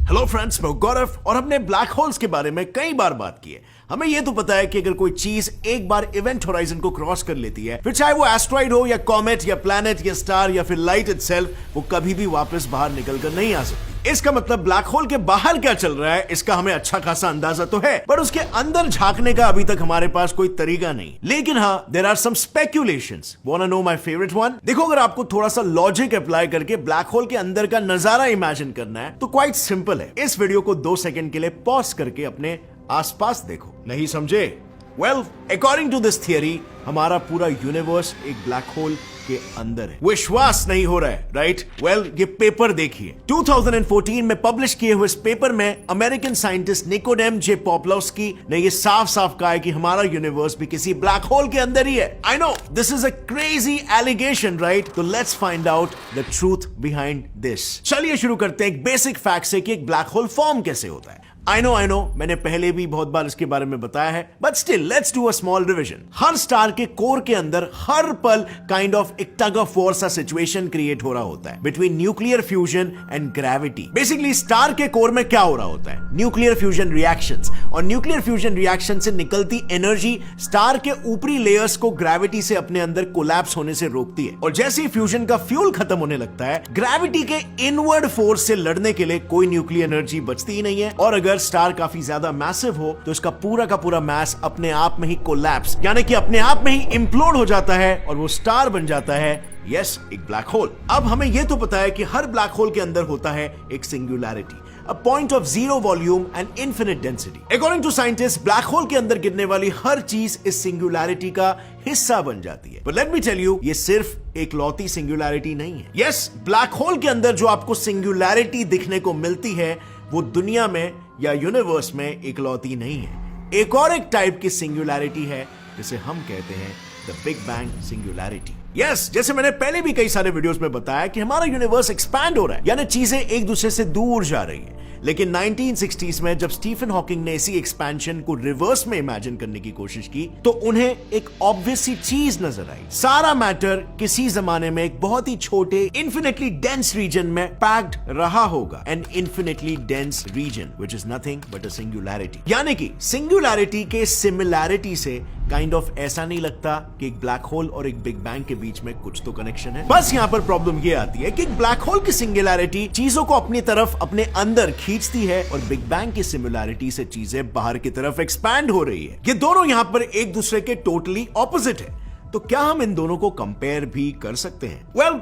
Hello friends, मैं गौरव और हमने ब्लैक होल्स के बारे में कई बार बात की है। हमें यह तो पता है कि अगर कोई चीज एक बार इवेंट होराइजन को क्रॉस कर लेती है, फिर चाहे वो एस्ट्रॉइड हो या कॉमेट या प्लैनेट या स्टार या फिर लाइट इटसेल्फ, वो कभी भी वापस बाहर निकल कर नहीं आ सकती। इसका मतलब ब्लैक होल के बाहर क्या चल रहा है इसका हमें अच्छा खासा अंदाजा तो है, पर उसके अंदर झांकने का अभी तक हमारे पास कोई तरीका नहीं। लेकिन हाँ, there are some speculations. Wanna know my favourite one? देखो, अगर आपको थोड़ा सा लॉजिक अप्लाई करके ब्लैक होल के अंदर का नजारा इमेजिन करना है तो क्वाइट सिंपल है। इस वीडियो को 2 सेकंड के लिए पॉज करके अपने आसपास देखो। नहीं समझे? Well, according to this theory, हमारा पूरा यूनिवर्स एक ब्लैक होल के अंदर है। विश्वास नहीं हो रहा है, राइट? वेल, ये पेपर देखिए। 2014 में पब्लिश किए हुए इस पेपर में अमेरिकन साइंटिस्ट निकोडेम जे पोप्लोस्की ने ये साफ साफ कहा है कि हमारा यूनिवर्स भी किसी ब्लैक होल के अंदर ही है। I know this is a crazy allegation, right? तो let's find out the truth behind this. चलिए शुरू करते हैं एक बेसिक फैक्ट से कि एक ब्लैक होल फॉर्म कैसे होता है। आई नो मैंने पहले भी बहुत बार इसके बारे में बताया है, but still let's do a small revision. Her star के कोर के अंदर हर पल काइंड ऑफ एक टग ऑफ वॉर सा सिचुएशन क्रिएट हो रहा होता है between nuclear fusion and gravity. Basically star के कोर में क्या हो रहा होता है? न्यूक्लियर फ्यूजन रिएक्शंस, और न्यूक्लियर फ्यूजन रिएक्शन से निकलती एनर्जी स्टार के ऊपरी लेयर्स को ग्रेविटी से अपने अंदर कोलैप्स होने से रोकती है। और जैसे ही फ्यूजन का फ्यूल खत्म होने लगता है, ग्रेविटी के इनवर्ड फोर्स से लड़ने के लिए कोई न्यूक्लियर एनर्जी बचती ही नहीं है। और अगर स्टार काफी ज्यादा मैसिव हो तो इसका पूरा का पूरा मास अपने आप में ही कोलैप्स, यानी कि अपने आप में ही इम्प्लोड हो जाता है और वो स्टार बन जाता है, यस, एक ब्लैक होल। अब हमें यह तो पता है कि हर ब्लैक होल के अंदर होता है एक singularity, a point of zero volume and infinite density. According to scientists, black hole के अंदर गिरने वाली हर चीज इस सिंगुलैरिटी का हिस्सा बन जाती है। But let me tell you, ये सिर्फ एक लौती सिंगुलैरिटी नहीं है। Yes, ब्लैक होल के अंदर जो आपको सिंगुलैरिटी दिखने को मिलती है, वो दुनिया में या यूनिवर्स में एक लौती नहीं है। एक और एक टाइप की सिंगुलैरिटी है जिसे हम कहते हैं the big bang singularity. Yes, जैसे मैंने पहले भी कई सारे वीडियोस में बताया कि हमारा यूनिवर्स एक्सपैंड हो रहा है, यानी चीजें एक दूसरे से दूर जा रही हैं। लेकिन 1960s में जब स्टीफन हॉकिंग ने इसी एक्सपेंशन को रिवर्स में इमेजिन करने की कोशिश की, तो उन्हें एक ऑब्वियस सी चीज नजर आई। सारा मैटर किसी जमाने में एक बहुत ही छोटे इन्फिनिटली डेंस रीजन में पैक्ड रहा होगा। An infinitely dense region which is nothing but a singularity. यानी कि सिंगुलैरिटी के सिमिलैरिटी से काइंड ऑफ ऐसा नहीं लगता कि एक ब्लैक होल और एक बिग बैंग के बीच में कुछ तो कनेक्शन है। बस यहाँ पर प्रॉब्लम ये आती है कि एक ब्लैक होल की सिंगुलैरिटी चीजों को अपनी तरफ अपने अंदर खींचती है और बिग बैंग की सिमिलैरिटी से चीजें बाहर की तरफ एक्सपैंड हो रही है। ये दोनों यहाँ पर एक दूसरे के टोटली ऑपोजिट है। तो क्या हम इन दोनों को कंपेयर भी कर सकते हैं? वेल,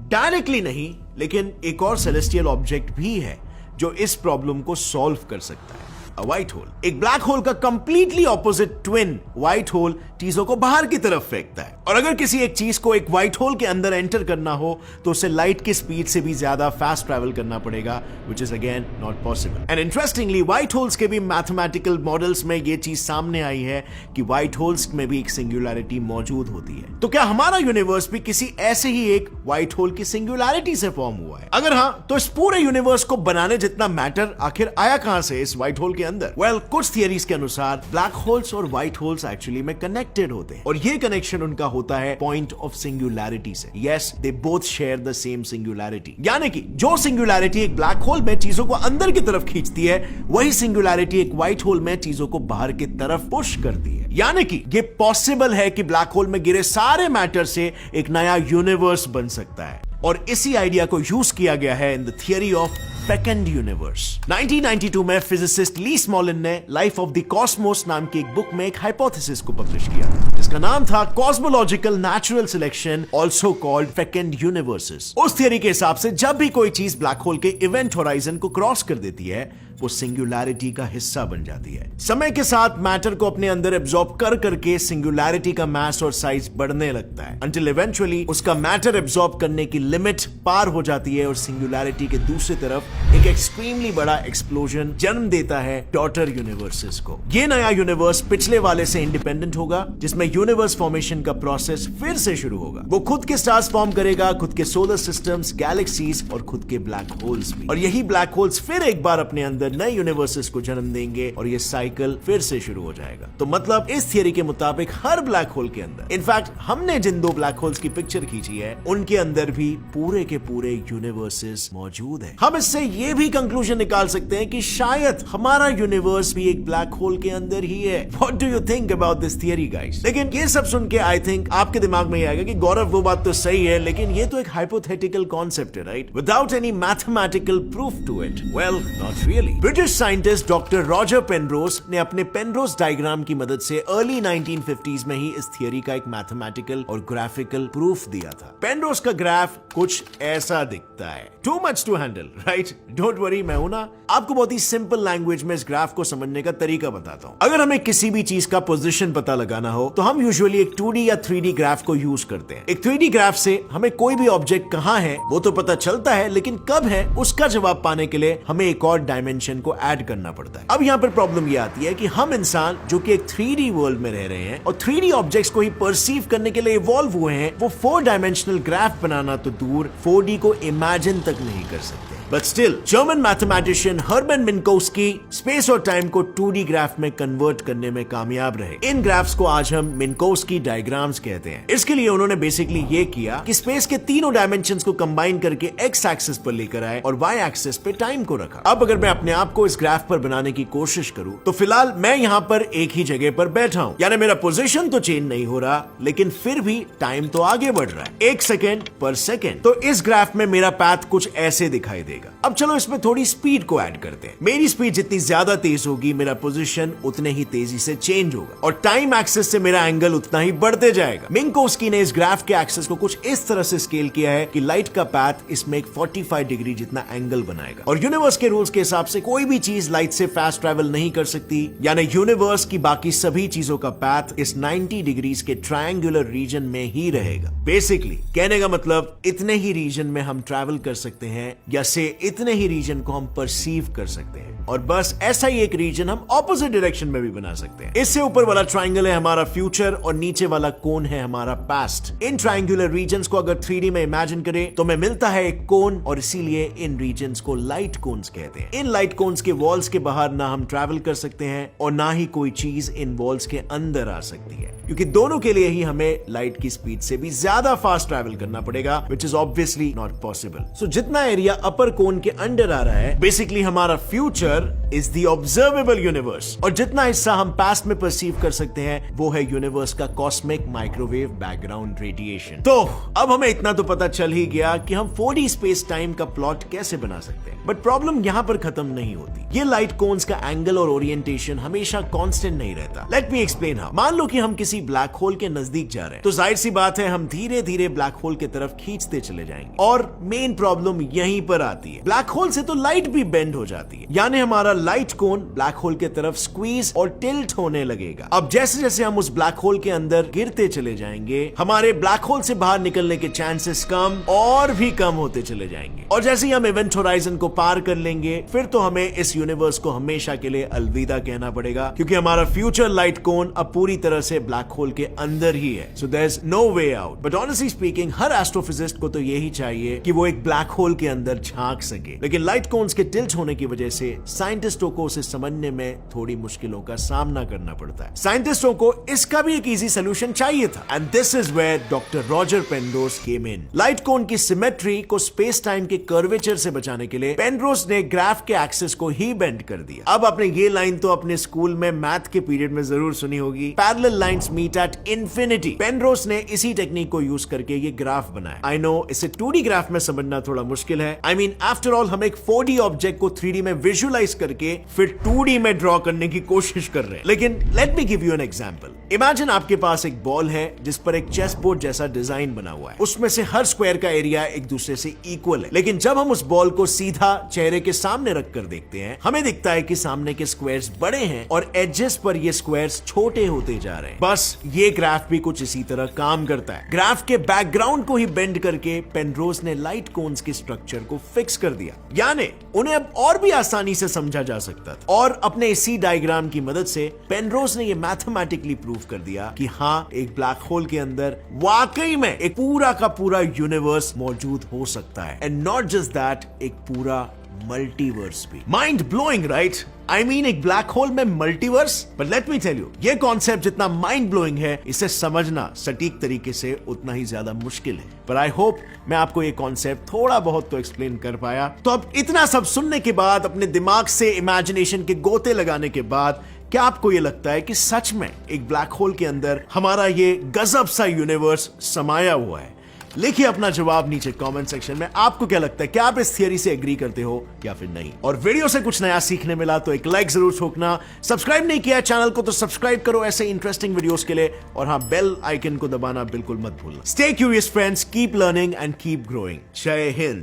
डायरेक्टली नहीं, लेकिन एक और सेलेस्टियल ऑब्जेक्ट भी है जो इस प्रॉब्लम को सॉल्व कर सकता है, अ व्हाइट होल। एक ब्लैक होल का completely opposite twin white hole चीजों को बाहर की तरफ फेंकता है। और अगर किसी एक चीज को एक व्हाइट होल के अंदर एंटर करना हो तो उसे लाइट की स्पीड से भी ज्यादा फास्ट ट्रैवल करना पड़ेगा, which is again not possible. And interestingly, white holes के भी मैथमेटिकल मॉडल्स में ये चीज सामने आई है कि व्हाइट होल्स में भी एक सिंगुलैरिटी मौजूद होती है। तो क्या हमारा यूनिवर्स भी किसी ऐसे ही एक व्हाइट होल की सिंगुलैरिटी से फॉर्म हुआ है? अगर हां, तो इस पूरे यूनिवर्स को बनाने जितना मैटर आखिर आया कहां से इस व्हाइट होल के अंदर? वेल, कुछ थियरीज के अनुसार ब्लैक होल्स और व्हाइट होल्स एक्चुअली में कनेक्टेड होते हैं, और ये कनेक्शन उनका होता है पॉइंट ऑफ सिंगुलैरिटी से। Yes, they both share the same singularity. यानी कि जो सिंगुलैरिटी एक ब्लैक होल में चीजों को अंदर की तरफ खींचती है, वही सिंगुलैरिटी एक व्हाइट होल में चीजों को बाहर की तरफ पुश करती है। यानी कि ये पॉसिबल है कि ब्लैक होल में गिरे सारे मैटर से एक नया यूनिवर्स बन सकता है। और इसी आइडिया को यूज किया गया है in the theory of fecund universe. 1992 में फिजिसिस्ट ली स्मॉलिन ने लाइफ ऑफ द कॉस्मोस नाम की एक बुक में एक हाइपोथेसिस को पब्लिश किया था, जिसका नाम था cosmological natural selection, also called fecund universes. उस थियरी के हिसाब से जब भी कोई चीज ब्लैक होल के इवेंट होराइजन को क्रॉस कर देती है, वो सिंगुलैरिटी का हिस्सा बन जाती है। समय के साथ मैटर को अपने अंदर एब्जॉर्ब कर करके सिंगुलैरिटी का मास और साइज बढ़ने लगता है, अंटिल इवेंचुअली उसका मैटर एब्जॉर्ब करने की लिमिट पार हो जाती है और सिंगुलैरिटी के दूसरी तरफ एक एक्सट्रीमली बड़ा एक्सप्लोजन जन्म देता है डॉटर यूनिवर्सेस को। ये नया यूनिवर्स पिछले वाले से इंडिपेंडेंट होगा, जिसमें यूनिवर्स फॉर्मेशन का प्रोसेस फिर से शुरू होगा। वो खुद के स्टार्स फॉर्म करेगा, खुद के सोलर सिस्टम्स, गैलेक्सीज और खुद के ब्लैक होल्स भी। और यही ब्लैक होल्स फिर एक बार अपने अंदर अंदर नए यूनिवर्सेस को जन्म देंगे और ये साइकिल फिर से शुरू हो जाएगा। तो मतलब इस थियरी के मुताबिक हर ब्लैक होल के अंदर, इनफैक्ट हमने जिन 2 ब्लैक होल्स की पिक्चर खींची है उनके अंदर भी पूरे के पूरे यूनिवर्सेस मौजूद है। हम इससे ये भी कंक्लूजन निकाल सकते हैं कि शायद हमारा यूनिवर्स भी एक ब्लैक होल के अंदर ही है। What do you think about this theory guys? लेकिन ये सब सुन के आई थिंक आपके दिमाग में ये आएगा कि गौरव वो बात तो सही है, लेकिन ये तो एक हाइपोथेटिकल कॉन्सेप्ट है, right? Without any mathematical proof to it. Well, not really. British scientist doctor Roger Penrose ने अपने पेनरोज डायग्राम की मदद से अर्ली 1950s में ही इस थियरी का एक मैथमेटिकल और ग्राफिकल प्रूफ दिया था। पेनरोज का ग्राफ कुछ ऐसा दिखता है। Too much to handle, right? Don't worry, मैं हूं ना। आपको बहुत ही सिंपल लैंग्वेज में इस ग्राफ को समझने का तरीका बताता हूं। अगर हमें किसी भी चीज का पोजीशन पता लगाना हो तो हम यूजुअली एक 2D या 3D ग्राफ को यूज करते हैं। एक 3D ग्राफ से हमें कोई भी ऑब्जेक्ट कहां है वो तो पता चलता है, लेकिन कब है उसका जवाब पाने के लिए हमें एक और डायमेंशन को ऐड करना पड़ता है। अब यहाँ पर प्रॉब्लम ये आती है कि हम इंसान जो कि एक 3D वर्ल्ड में रह रहे हैं और 3D ऑब्जेक्ट्स को ही परसीव करने के लिए इवॉल्व हुए हैं, वो 4 डायमेंशनल ग्राफ बनाना तो दूर 4D को इमेजिन तक नहीं कर सकते। But still German mathematician Hermann Minkowski space और टाइम को 2D ग्राफ में कन्वर्ट करने में कामयाब रहे। इन ग्राफ्स को आज हम मिन्कोव्स्की डायग्राम्स कहते हैं। इसके लिए उन्होंने बेसिकली ये किया कि स्पेस के तीनों डायमेंशंस को कंबाइन करके एक्स एक्सिस पर लेकर आए और वाई एक्सिस पे टाइम को रखा। अब अगर मैं अपने आप को इस ग्राफ पर बनाने की कोशिश करूं तो फिलहाल मैं यहाँ पर एक ही जगह पर बैठा हूँ, यानी मेरा पोजीशन तो चेंज नहीं हो रहा, लेकिन फिर भी टाइम तो आगे बढ़ रहा है 1 सेकेंड पर सेकेंड। तो इस ग्राफ में मेरा पैथ कुछ ऐसे दिखाई देगा। अब चलो इसमें थोड़ी स्पीड को ऐड करते हैं। मेरी स्पीड जितनी ज्यादा तेज होगी, मेरा पोजीशन उतने ही तेजी से चेंज होगा और टाइम एक्सिस से मेरा एंगल उतना ही बढ़ते जाएगा। मिन्कोव्स्की ने इस ग्राफ के एक्सिस को कुछ इस तरह से स्केल किया है कि लाइट का पैथ इसमें एक 45 डिग्री जितना एंगल बनाएगा। और यूनिवर्स के रूल्स के हिसाब से कोई भी चीज लाइट से फास्ट ट्रैवल नहीं कर सकती, यानी यूनिवर्स की बाकी सभी चीजों का पैथ इस 90 डिग्रीज के ट्रायंगुलर रीजन में ही रहेगा। बेसिकली कहने का मतलब इतने ही रीजन में हम ट्रैवल कर सकते हैं या से इतने ही रीजन को हम परसीव कर सकते हैं, और बस ऐसा ही एक रीजन हम ऑपोजिट डायरेक्शन में भी बना सकते हैं। इससे ऊपर वाला ट्रायंगल है हमारा फ्यूचर और नीचे वाला कोन है हमारा पास्ट। इन ट्रायंगुलर रीजन्स को अगर 3D में इमेजिन करें तो हमें मिलता है एक कोन, और इसीलिए इन रीजन्स को लाइट कोन्स कहते हैं। इन लाइट कोन्स के वॉल्स के बाहर ना हम ट्रैवल कर सकते हैं और ना ही कोई चीज इन वॉल्स के अंदर आ सकती है, क्योंकि दोनों के लिए ही हमें लाइट की स्पीड से भी ज्यादा फास्ट ट्रैवल करना पड़ेगा, which is obviously not possible. So जितना एरिया अपर कोन के अंडर आ रहा है, बेसिकली हमारा future is the observable universe, और जितना हिस्सा हम पास्ट में परसीव कर सकते हैं वो है यूनिवर्स का कॉस्मिक माइक्रोवेव बैकग्राउंड रेडिएशन। तो अब हमें इतना तो पता चल ही गया कि हम 4D स्पेस टाइम का प्लॉट कैसे बना सकते हैं, बट प्रॉब्लम यहां पर खत्म नहीं होती। ये लाइट कोन्स का एंगल और ओरिएंटेशन हमेशा कांस्टेंट नहीं रहता। Let me explain how. मान लो कि हम किसी ब्लैक होल के नजदीक जा रहे हैं, तो जाहिर सी बात है हम धीरे धीरे ब्लैक होल की तरफ खींचते चले जाएंगे, और मेन प्रॉब्लम यहीं पर आती है। ब्लैक होल से तो लाइट भी बेंड हो जाती है, यानी हमारा लाइट कोन ब्लैक होल की तरफ स्क्वीज और टिल्ट होने लगेगा। अब जैसे जैसे हम उस ब्लैक होल के अंदर गिरते चले जाएंगे, हमारे ब्लैक होल से बाहर निकलने के चांसेस कम और भी कम होते चले जाएंगे, और जैसे ही हम इवेंट होराइजन को पार कर लेंगे, फिर तो हमें इस यूनिवर्स को हमेशा के लिए अलविदा कहना पड़ेगा, क्योंकि हमारा फ्यूचर लाइट कोन अब पूरी तरह से ब्लैक होल के अंदर ही है। So there is no way out. But honestly speaking, हर एस्ट्रोफिजिस्ट को तो यही चाहिए कि वो एक ब्लैक होल के अंदर झांक सके, लेकिन लाइट कोन्स के टिल्ट होने की वजह से साइंटिस्टों को उसे समझने में थोड़ी मुश्किलों का सामना करना पड़ता है। साइंटिस्टों को इसका भी एक इजी सोल्यूशन चाहिए था, and this is where doctor Roger Penrose came in. Light cone की सिमेट्री को स्पेस टाइम के कर्वेचर से बचाने के लिए पेनरोज ने ग्राफ के एक्सिस को ही बेंड कर दिया। अब आपने ये लाइन तो अपने स्कूल में मैथ के पीरियड में जरूर सुनी होगी, parallel lines meet at infinity. Penrose ने इसी टेक्निक को यूज करके ये ग्राफ बनाया। आई नो इसे 2D ग्राफ में समझना थोड़ा मुश्किल है। आई मीन आफ्टर ऑल हम एक 4D ऑब्जेक्ट को 3D में विजुअलाइज करके फिर 2D में ड्रॉ करने की कोशिश कर रहे हैं, लेकिन let me give you an example. Imagine आपके पास एक बॉल है जिस पर एक चेस बोर्ड जैसा डिजाइन बना हुआ है, उसमें से हर स्क्वायर का एरिया एक दूसरे से इक्वल है, लेकिन जब हम उस बॉल को सीधा चेहरे के सामने रखकर देखते हैं, हमें दिखता है कि सामने के स्क्वायर्स बड़े हैं और एजेस पर ये स्क्वायर्स छोटे होते जा रहे हैं। बस ये ग्राफ भी कुछ इसी तरह काम करता है। ग्राफ के बैकग्राउंड को ही बेंड करके पेनरोज ने लाइट कोन्स के स्ट्रक्चर को फिक्स कर दिया, यानी उन्हें अब और भी आसानी से समझा जा सकता था। और अपने इसी डायग्राम की मदद से पेनरोज ने यह मैथमेटिकली प्रूव कर दिया कि हाँ, एक ब्लैक होल के अंदर वाकई में एक पूरा का पूरा यूनिवर्स मौजूद हो सकता है, एंड नॉट जस्ट दैट, एक पूरा मल्टीवर्स भी। Mind blowing right? I mean एक ब्लैक होल में multiverse. But let me tell you, ये कॉन्सेप्ट जितना माइंड ब्लोइंग है, इसे समझना सटीक तरीके से उतना ही ज्यादा मुश्किल है। पर आई होप मैं आपको ये कॉन्सेप्ट थोड़ा बहुत तो एक्सप्लेन कर पाया। तो अब इतना सब सुनने के बाद, अपने दिमाग से इमेजिनेशन के गोते लगाने के बाद, क्या आपको यह लगता है कि सच में एक ब्लैक होल के अंदर हमारा ये गजब सा यूनिवर्स समाया हुआ है? लिखिए अपना जवाब नीचे कमेंट सेक्शन में। आपको क्या लगता है, क्या आप इस थियरी से एग्री करते हो या फिर नहीं? और वीडियो से कुछ नया सीखने मिला तो एक लाइक जरूर ठोकना। सब्सक्राइब नहीं किया चैनल को तो सब्सक्राइब करो ऐसे इंटरेस्टिंग वीडियोस के लिए, और हाँ, बेल आइकन को दबाना बिल्कुल मत भूलना। Stay curious friends, keep learning and keep growing. जय हिंद।